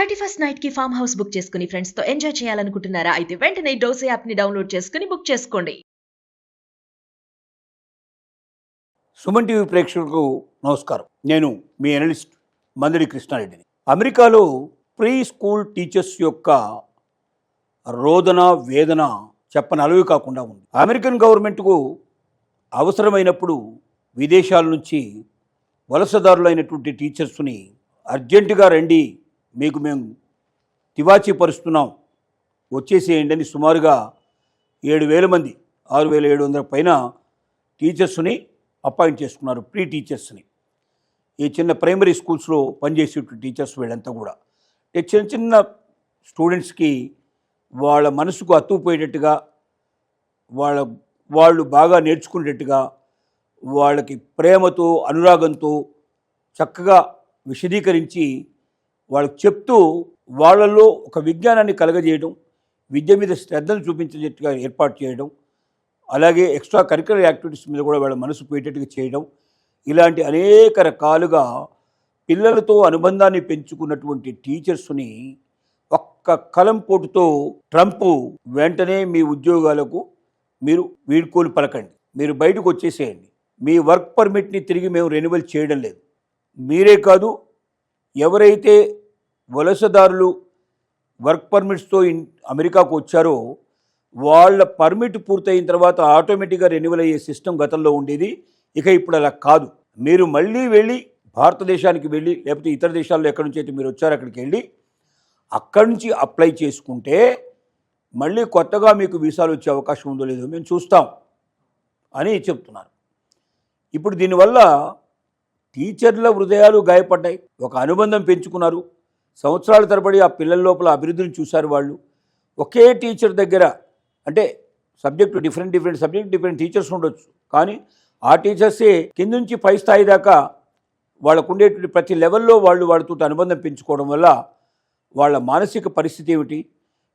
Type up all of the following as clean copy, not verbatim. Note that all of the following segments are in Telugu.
31st నైట్ కి ఫామ్ హౌస్ బుక్ చేసుకుని ఫ్రెండ్స్ తో ఎంజాయ్ చేయాలనుకుంటున్నారా? అయితే వెంటనే డోసే యాప్ ని డౌన్లోడ్ చేసుకుని బుక్ చేసుకోండి. సుమన్ టీవీ ప్రేక్షకులకు నమస్కారం. నేను మీ అనలిస్ట్ మందడి కృష్ణారెడ్డిని. అమెరికాలో ప్రీ స్కూల్ టీచర్స్ యొక్క రోదన వేదన చెప్పనలవి కాకుండా ఉంది. అమెరికన్ గవర్నమెంట్కు అవసరమైనప్పుడు విదేశాల నుంచి వలసదారులైనటువంటి టీచర్స్ని అర్జెంటుగా రండి, మీకు మేము తివాచీ పరుస్తున్నాం, వచ్చేసేయండి అని సుమారుగా 7,000 మంది 6,700 పైన టీచర్స్ని అపాయింట్ చేసుకున్నారు, ప్రీ టీచర్స్ని. ఈ చిన్న ప్రైమరీ స్కూల్స్లో పనిచేసేటువంటి టీచర్స్ వీళ్ళంతా కూడా చిన్న చిన్న స్టూడెంట్స్కి వాళ్ళ మనసుకు అత్తుపోయేటట్టుగా వాళ్ళు బాగా నేర్చుకునేటట్టుగా వాళ్ళకి ప్రేమతో అనురాగంతో చక్కగా విశదీకరించి వాళ్ళకి చెప్తూ వాళ్ళల్లో ఒక విజ్ఞానాన్ని కలగజేయడం, విద్య మీద శ్రద్ధను చూపించేటట్టుగా ఏర్పాటు చేయడం, అలాగే ఎక్స్ట్రా కరిక్యులర్ యాక్టివిటీస్ మీద కూడా వాళ్ళ మనసు పోయేటట్టుగా చేయడం, ఇలాంటి అనేక రకాలుగా పిల్లలతో అనుబంధాన్ని పెంచుకున్నటువంటి టీచర్స్ని ఒక్క కలంపోటుతో ట్రంప్ వెంటనే మీ ఉద్యోగాలకు మీరు వీడ్కోలు పలకండి, మీరు బయటకు వచ్చేసేయండి, మీ వర్క్ పర్మిట్ని తిరిగి మేము రెన్యువల్ చేయడం లేదు. మీరే కాదు, ఎవరైతే వలసదారులు వర్క్ పర్మిట్స్తో అమెరికాకు వచ్చారో వాళ్ళ పర్మిట్ పూర్తయిన తర్వాత ఆటోమేటిక్గా రెన్యువల్ అయ్యే సిస్టమ్ గతంలో ఉండేది. ఇక ఇప్పుడు అలా కాదు. మీరు మళ్ళీ వెళ్ళి భారతదేశానికి వెళ్ళి లేకపోతే ఇతర దేశాల్లో ఎక్కడి నుంచి అయితే మీరు వచ్చారో అక్కడికి వెళ్ళి అక్కడి నుంచి అప్లై చేసుకుంటే మళ్ళీ కొత్తగా మీకు వీసాలు వచ్చే అవకాశం ఉందో లేదో మేము చూస్తాం అని చెప్తున్నారు. ఇప్పుడు దీనివల్ల టీచర్ల హృదయాలు గాయపడ్డాయి, ఒక అనుబంధం పెంచుకున్నారు, సంవత్సరాల తరబడి ఆ పిల్లల లోపల అభివృద్ధిని చూశారు. వాళ్ళు ఒకే టీచర్ దగ్గర, అంటే subject different subject different teachers ఉండొచ్చు, కానీ ఆ టీచర్సే కింద నుంచి పై స్థాయి దాకా వాళ్ళకు ఉండేటువంటి ప్రతి లెవెల్లో వాళ్ళతో అనుబంధం పెంచుకోవడం వల్ల వాళ్ళ మానసిక పరిస్థితి ఏమిటి,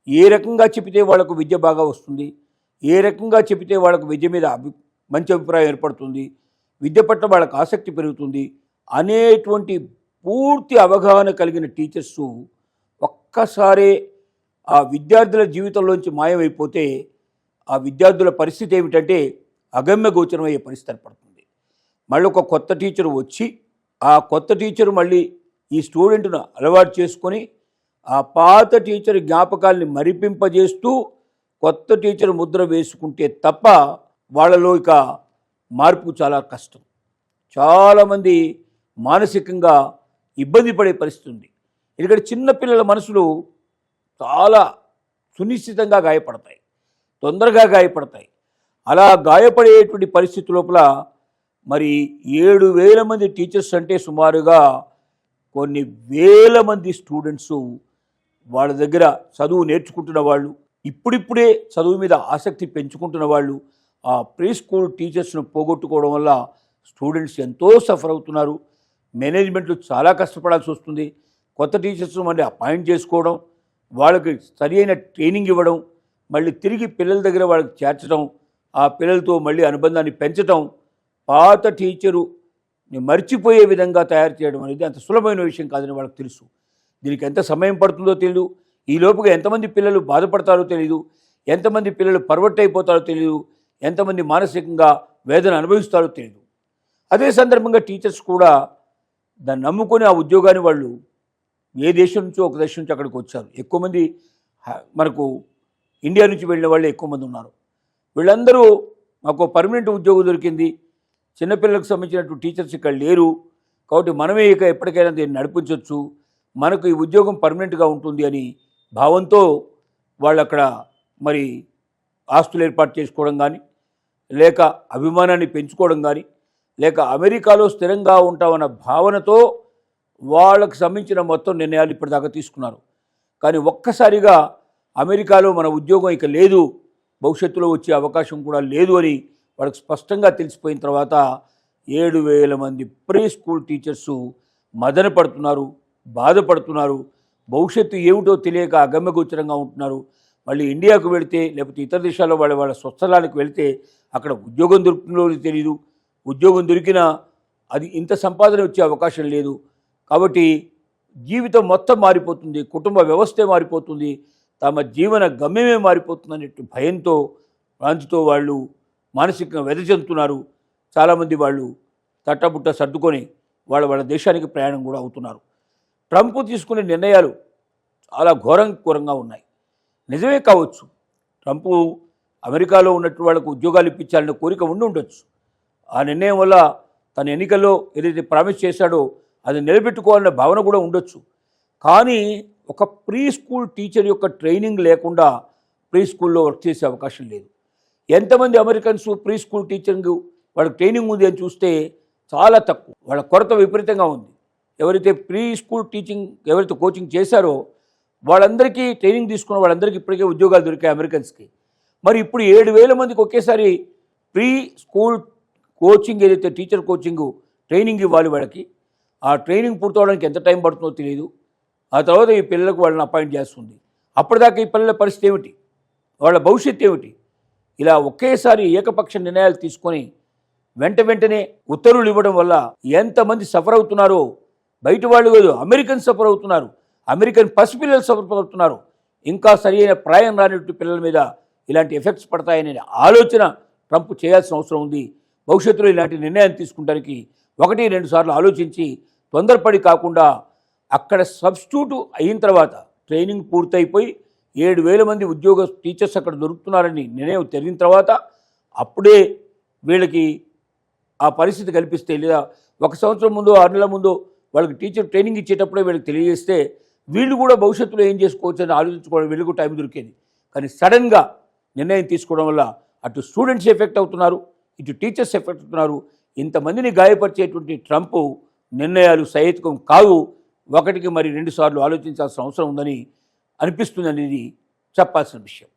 ఏ రకంగా చెబితే వాళ్ళకు విద్య బాగా వస్తుంది, ఏ రకంగా చెబితే వాళ్ళకు విద్య మీద మంచి అభిప్రాయం ఏర్పడుతుంది, విద్య పట్ల వాళ్ళకు ఆసక్తి పెరుగుతుంది అనేటువంటి పూర్తి అవగాహన కలిగిన టీచర్సు ఒక్కసారే ఆ విద్యార్థుల జీవితంలోంచి మాయమైపోతే ఆ విద్యార్థుల పరిస్థితి ఏమిటంటే అగమ్య గోచరమయ్యే పరిస్థితి ఏర్పడుతుంది. మళ్ళీ ఒక కొత్త టీచరు వచ్చి ఆ కొత్త టీచరు మళ్ళీ ఈ స్టూడెంట్ను అలవాటు చేసుకొని ఆ పాత టీచర్ జ్ఞాపకాల్ని మరిపింపజేస్తూ కొత్త టీచర్ ముద్ర వేసుకుంటే తప్ప వాళ్ళలో ఇక మార్పు చాలా కష్టం. చాలామంది మానసికంగా ఇబ్బంది పడే పరిస్థితి ఉంది. ఎందుకంటే చిన్నపిల్లల మనసులు చాలా సునిశ్చితంగా గాయపడతాయి, తొందరగా గాయపడతాయి. అలా గాయపడేటువంటి పరిస్థితి లోపల మరి 7,000 మంది టీచర్స్ అంటే సుమారుగా కొన్ని వేల మంది స్టూడెంట్స్ వాళ్ళ దగ్గర చదువు నేర్చుకుంటున్న వాళ్ళు, ఇప్పుడిప్పుడే చదువు మీద ఆసక్తి పెంచుకుంటున్న వాళ్ళు ఆ ప్రీ స్కూల్ టీచర్స్ను పోగొట్టుకోవడం వల్ల స్టూడెంట్స్ ఎంతో సఫర్ అవుతున్నారు. మేనేజ్మెంట్లు చాలా కష్టపడాల్సి వస్తుంది. కొత్త టీచర్స్ను మళ్ళీ అపాయింట్ చేసుకోవడం, వాళ్ళకి సరి అయిన ట్రైనింగ్ ఇవ్వడం, మళ్ళీ తిరిగి పిల్లల దగ్గర వాళ్ళకి చేర్చడం, ఆ పిల్లలతో మళ్ళీ అనుబంధాన్ని పెంచడం, పాత టీచరు మర్చిపోయే విధంగా తయారు చేయడం అనేది అంత సులభమైన విషయం కాదని వాళ్ళకి తెలుసు. దీనికి ఎంత సమయం పడుతుందో తెలియదు, ఈ లోపుగా ఎంతమంది పిల్లలు బాధపడతారో తెలియదు, ఎంతమంది పిల్లలు పర్వట్ అయిపోతారో తెలియదు, ఎంతమంది మానసికంగా వేదన అనుభవిస్తారో తెలియదు. అదే సందర్భంగా టీచర్స్ కూడా దాన్ని నమ్ముకొని ఆ ఉద్యోగాన్ని వాళ్ళు ఏ దేశం నుంచో ఒక దేశం నుంచి అక్కడికి వచ్చారు. ఎక్కువ మంది మనకు ఇండియా నుంచి వెళ్ళిన వాళ్ళు ఎక్కువ మంది ఉన్నారు. వీళ్ళందరూ మాకు పర్మనెంట్ ఉద్యోగం దొరికింది, చిన్నపిల్లలకు సంబంధించినటువంటి టీచర్స్ ఇక్కడ లేరు కాబట్టి మనమే ఇక ఎప్పటికైనా దీన్ని నడిపించవచ్చు, మనకు ఈ ఉద్యోగం పర్మనెంట్గా ఉంటుంది అని భావంతో వాళ్ళు అక్కడ మరి ఆస్తులు ఏర్పాటు చేసుకోవడం కానీ, లేక అభిమానాన్ని పెంచుకోవడం కానీ, లేక అమెరికాలో స్థిరంగా ఉంటామన్న భావనతో వాళ్ళకు సంబంధించిన మొత్తం నిర్ణయాలు ఇప్పటిదాకా తీసుకున్నారు. కానీ ఒక్కసారిగా అమెరికాలో మన ఉద్యోగం ఇక లేదు, భవిష్యత్తులో వచ్చే అవకాశం కూడా లేదు అని వాళ్ళకి స్పష్టంగా తెలిసిపోయిన తర్వాత 7,000 మంది ప్రీ స్కూల్ టీచర్సు మదన పడుతున్నారు, బాధపడుతున్నారు, భవిష్యత్తు ఏమిటో తెలియక అగమ్యగోచరంగా ఉంటున్నారు. మళ్ళీ ఇండియాకు వెళితే లేకపోతే ఇతర దేశాల్లో వాళ్ళ స్వస్థలానికి వెళితే అక్కడ ఉద్యోగం దొరుకుతుందో తెలియదు, ఉద్యోగం దొరికినా అది ఇంత సంపాదన వచ్చే అవకాశం లేదు. కాబట్టి జీవితం మొత్తం మారిపోతుంది, కుటుంబ వ్యవస్థే మారిపోతుంది, తమ జీవన గమ్యమే మారిపోతుంది అనేట్టు భయంతో భ్రాంతితో వాళ్ళు మానసికంగా వెదజల్లుతున్నారు. చాలామంది వాళ్ళు తట్టబుట్ట సర్దుకొని వాళ్ళ దేశానికి ప్రయాణం కూడా అవుతున్నారు. ట్రంప్ తీసుకునే నిర్ణయాలు చాలా ఘోరంగా ఉన్నాయి. నిజమే కావచ్చు, ట్రంప్ అమెరికాలో ఉన్నట్టు వాళ్ళకు ఉద్యోగాలు ఇప్పించాలనే కోరిక ఉండి ఉండొచ్చు. ఆ నిర్ణయం వల్ల తన ఎన్నికల్లో ఏదైతే ప్రామిస్ చేశాడో అది నిలబెట్టుకోవాలనే భావన కూడా ఉండొచ్చు. కానీ ఒక ప్రీ స్కూల్ టీచర్ యొక్క ట్రైనింగ్ లేకుండా ప్రీ స్కూల్లో వర్క్ చేసే అవకాశం లేదు. ఎంతమంది అమెరికన్స్ ప్రీ స్కూల్ టీచరింగ్ వాళ్ళకి ట్రైనింగ్ ఉంది అని చూస్తే చాలా తక్కువ. వాళ్ళ కొరత విపరీతంగా ఉంది. ఎవరైతే ప్రీ స్కూల్ టీచింగ్ ఎవరైతే కోచింగ్ చేశారో వాళ్ళందరికీ ట్రైనింగ్ తీసుకున్న వాళ్ళందరికీ ఇప్పటికే ఉద్యోగాలు దొరికాయి అమెరికన్స్కి. మరి ఇప్పుడు 7,000 మందికి ఒకేసారి ప్రీ స్కూల్ కోచింగ్ ఏదైతే టీచర్ కోచింగ్ ట్రైనింగ్ ఇవ్వాలి వాళ్ళకి. ఆ ట్రైనింగ్ పూర్తవడానికి ఎంత టైం పడుతుందో తెలియదు. ఆ తర్వాత ఈ పిల్లలకు వాళ్ళని అపాయింట్ చేస్తుంది. అప్పటిదాకా ఈ పిల్లల పరిస్థితి ఏమిటి, వాళ్ళ భవిష్యత్తు ఏమిటి? ఇలా ఒకేసారి ఏకపక్ష నిర్ణయాలు తీసుకొని వెంటనే ఉత్తర్వులు ఇవ్వడం వల్ల ఎంతమంది సఫర్ అవుతున్నారో బయట వాళ్ళు కాదు, అమెరికన్ సఫర్ అవుతున్నారు. అమెరికన్ పసిపిల్లలు సఫర్ అవుతున్నారు. ఇంకా సరైన ప్రాయం రానట్టు పిల్లల మీద ఇలాంటి ఎఫెక్ట్స్ పడతాయనే ఆలోచన ట్రంప్ చేయాల్సిన అవసరం ఉంది. భవిష్యత్తులో ఇలాంటి నిర్ణయాన్ని తీసుకుంటానికి 1-2 సార్లు ఆలోచించి తొందరపడి కాకుండా అక్కడ సబ్స్టిట్యూట్ అయిన తర్వాత ట్రైనింగ్ పూర్తయిపోయి 7,000 మంది ఉద్యోగ టీచర్స్ అక్కడ దొరుకుతున్నారని నిర్ణయం తెలిసిన తర్వాత అప్పుడే వీళ్ళకి ఆ పరిస్థితి కల్పిస్తే, లేదా 1 సంవత్సరం ముందు 6 నెలల ముందు వాళ్ళకి టీచర్ ట్రైనింగ్ ఇచ్చేటప్పుడే వీళ్ళకి తెలియజేస్తే వీళ్ళు కూడా భవిష్యత్తులో ఏం చేసుకోవచ్చు అని ఆలోచించుకోవడం వీళ్ళకు టైం దొరికేది. కానీ సడన్గా నిర్ణయం తీసుకోవడం వల్ల అటు స్టూడెంట్స్ ఎఫెక్ట్ అవుతున్నారు, ఇటు టీచర్స్ ఎఫెక్ట్ అవుతున్నారు. ఇంతమందిని గాయపరిచేటువంటి ట్రంప్ నిర్ణయాలు సహేతుకం కావు. 1కి మరి 2 సార్లు ఆలోచించాల్సిన అవసరం ఉందని అనిపిస్తుంది అనేది చెప్పాల్సిన విషయం.